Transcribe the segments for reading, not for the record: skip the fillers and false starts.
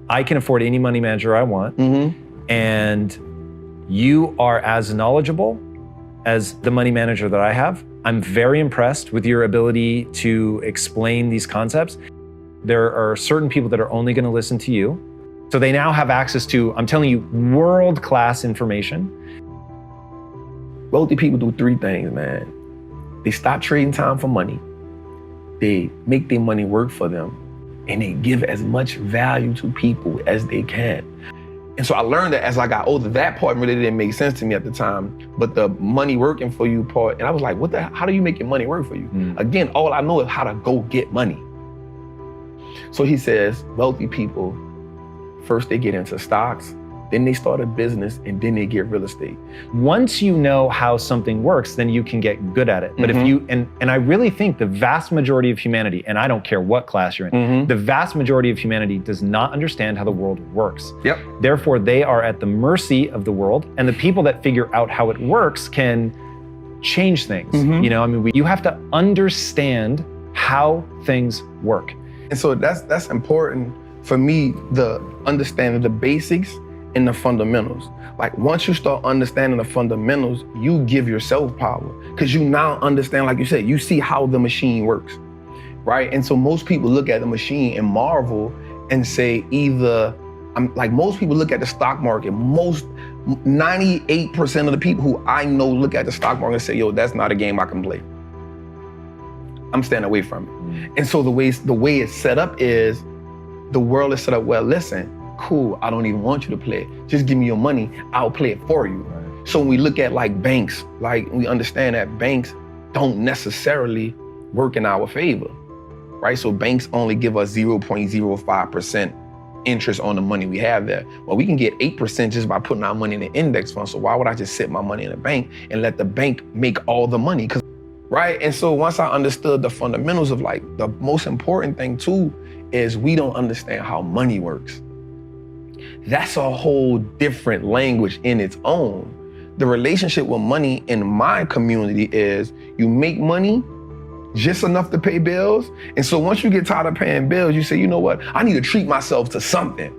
I can afford any money manager I want, and you are as knowledgeable as the money manager that I have. I'm very impressed with your ability to explain these concepts. There are certain people that are only going to listen to you. So they now have access to, I'm telling you, world-class information. Wealthy people do three things, man. They stop trading time for money. They make their money work for them. And they give as much value to people as they can. And so I learned that as I got older. That part really didn't make sense to me at the time, but the money working for you part, and I was like, how do you make your money work for you? Again, all I know is how to go get money. So he says, wealthy people, first they get into stocks, then they start a business, and then they get real estate. Once you know how something works, then you can get good at it. But if you, and I really think the vast majority of humanity, and I don't care what class you're in, the vast majority of humanity does not understand how the world works. Therefore, they are at the mercy of the world, and the people that figure out how it works can change things. You know, I mean, you have to understand how things work. And so that's important for me, the understanding the basics and the fundamentals. Like once you start understanding the fundamentals, you give yourself power because you now understand, like you said, you see how the machine works, right? And so most people look at the machine and marvel and say either, like most people look at the stock market, 98% of the people who I know look at the stock market and say, yo, that's not a game I can play. I'm staying away from it. And so the way it's set up is, the world is set up, well, listen, cool, I don't even want you to play it. Just give me your money, I'll play it for you. So when we look at like banks, like we understand that banks don't necessarily work in our favor, right? So banks only give us 0.05% interest on the money we have there. Well, we can get 8% just by putting our money in an index fund. So why would I just sit my money in a bank and let the bank make all the money? Right? And so once I understood the fundamentals of like, the most important thing too, is we don't understand how money works. That's a whole different language in its own. The relationship with money in my community is you make money just enough to pay bills. And so once you get tired of paying bills, you say, you know what? I need to treat myself to something,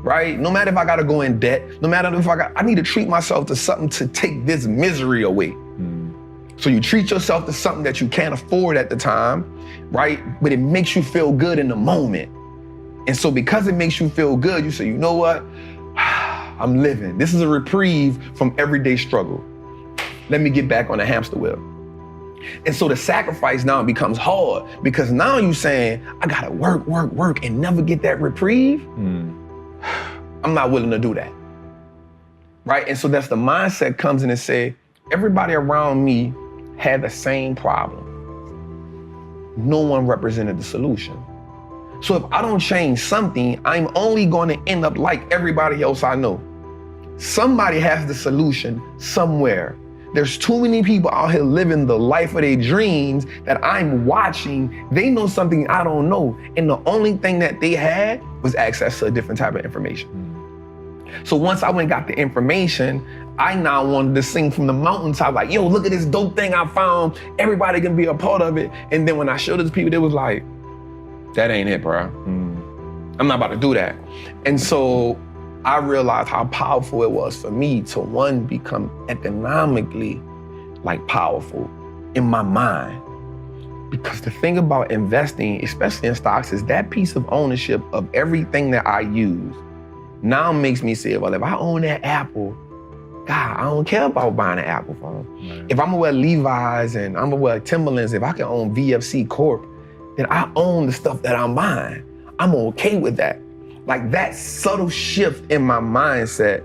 right? No matter if I gotta go in debt, no matter if I need to treat myself to something to take this misery away. So you treat yourself to something that you can't afford at the time, right? But it makes you feel good in the moment. And so because it makes you feel good, you say, you know what? I'm living. This is a reprieve from everyday struggle. Let me get back on the hamster wheel. And so the sacrifice now becomes hard because now you're saying, I gotta work and never get that reprieve. I'm not willing to do that, right? And so that's the mindset comes in and say, everybody around me had the same problem. No one represented the solution. So if I don't change something, I'm only going to end up like everybody else I know. Somebody has the solution somewhere. There's too many people out here living the life of their dreams that I'm watching. They know something I don't know. And the only thing that they had was access to a different type of information. So once I went and got the information, I now wanted to sing from the mountaintop, like, yo, look at this dope thing I found. Everybody can be a part of it. And then when I showed it to people, they was like, that ain't it, bro. I'm not about to do that. And so I realized how powerful it was for me to, one, become economically like powerful in my mind. Because the thing about investing, especially in stocks, is that piece of ownership of everything that I use now makes me say, well, if I own that Apple, God, I don't care about buying an Apple phone. Right. If I'm gonna wear Levi's and I'm gonna wear Timberlands, if I can own VFC Corp, then I own the stuff that I'm buying. I'm okay with that. Like that subtle shift in my mindset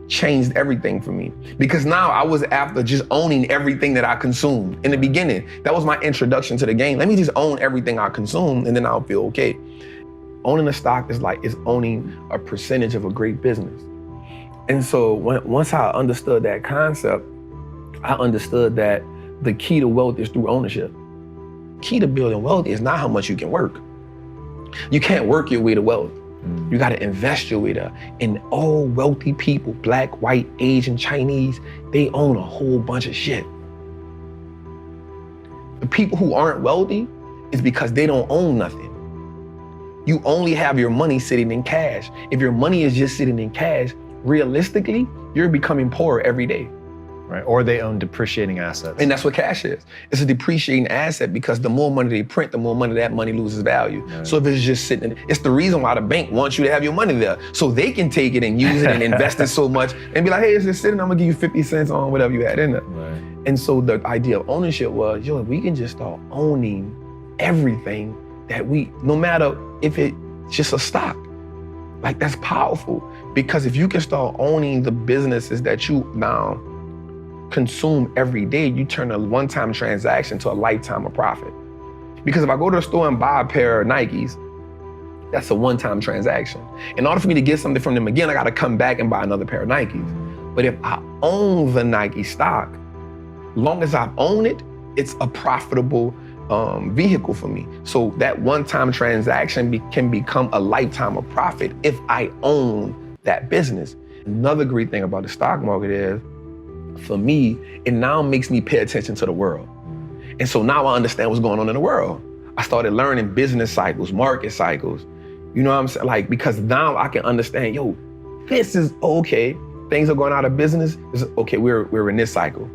changed everything for me. Because now I was after just owning everything that I consumed. In the beginning, that was my introduction to the game. Let me just own everything I consume and then I'll feel okay. Owning a stock is owning a percentage of a great business. And so once I understood that concept, I understood that the key to wealth is through ownership. Key to building wealth is not how much you can work. You can't work your way to wealth. You gotta invest your way there. And all wealthy people, Black, white, Asian, Chinese, they own a whole bunch of shit. The people who aren't wealthy is because they don't own nothing. You only have your money sitting in cash. If your money is just sitting in cash, realistically, you're becoming poorer every day. Right, or they own depreciating assets. And that's what cash is. It's a depreciating asset because the more money they print, the more money that money loses value. Yeah. So if it's just sitting, it's the reason why the bank wants you to have your money there. So they can take it and use it and invest it so much and be like, hey, it's just sitting, I'm gonna give you 50 cents on whatever you had in it. Right. And so the idea of ownership was, yo, if we can just start owning everything that no matter if it's just a stock, like that's powerful. Because if you can start owning the businesses that you now consume every day, you turn a one-time transaction to a lifetime of profit. Because if I go to the store and buy a pair of Nikes, that's a one-time transaction. In order for me to get something from them again, I gotta come back and buy another pair of Nikes. But if I own the Nike stock, long as I own it, it's a profitable vehicle for me. So that one-time transaction can become a lifetime of profit if I own that business. Another great thing about the stock market is, for me, it now makes me pay attention to the world. And so now I understand what's going on in the world. I started learning business cycles, market cycles. You know what I'm saying? Like, because now I can understand, yo, this is okay. Things are going out of business. Okay, we're in this cycle.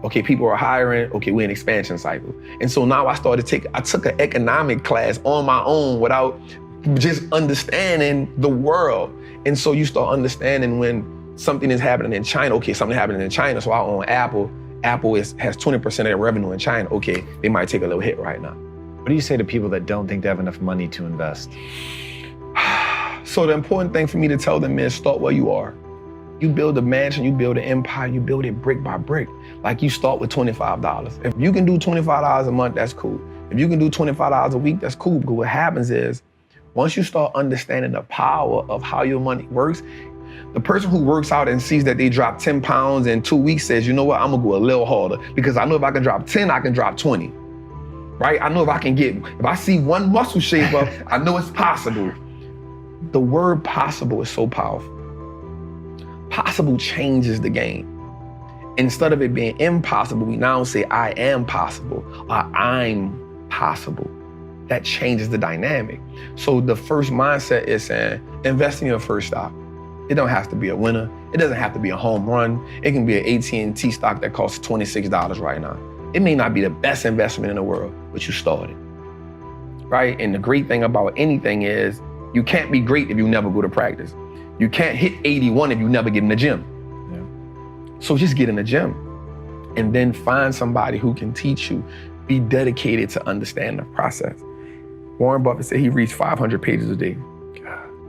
Okay, people are hiring. Okay, we're in expansion cycle. And so now I took an economic class on my own without just understanding the world. And so you start understanding when something is happening in China. Okay, something happening in China, so I own Apple. Apple has 20% of their revenue in China. Okay, they might take a little hit right now. What do you say to people that don't think they have enough money to invest? So the important thing for me to tell them is start where you are. You build a mansion, you build an empire, you build it brick by brick. Like you start with $25. If you can do $25 a month, that's cool. If you can do $25 a week, that's cool. Because what happens is, once you start understanding the power of how your money works, the person who works out and sees that they drop 10 pounds in 2 weeks says, you know what, I'm gonna go a little harder because I know if I can drop 10, I can drop 20, right? I know if I see one muscle shape up, I know it's possible. The word possible is so powerful. Possible changes the game. Instead of it being impossible, we now say I am possible or I'm possible. That changes the dynamic. So the first mindset is saying, invest in your first stock. It don't have to be a winner. It doesn't have to be a home run. It can be an AT&T stock that costs $26 right now. It may not be the best investment in the world, but you started, right? And the great thing about anything is you can't be great if you never go to practice. You can't hit 81 if you never get in the gym. Yeah. So just get in the gym and then find somebody who can teach you. Be dedicated to understand the process. Warren Buffett said he reads 500 pages a day.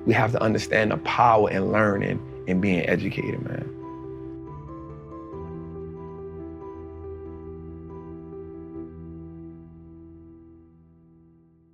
We have to understand the power in learning and being educated, man.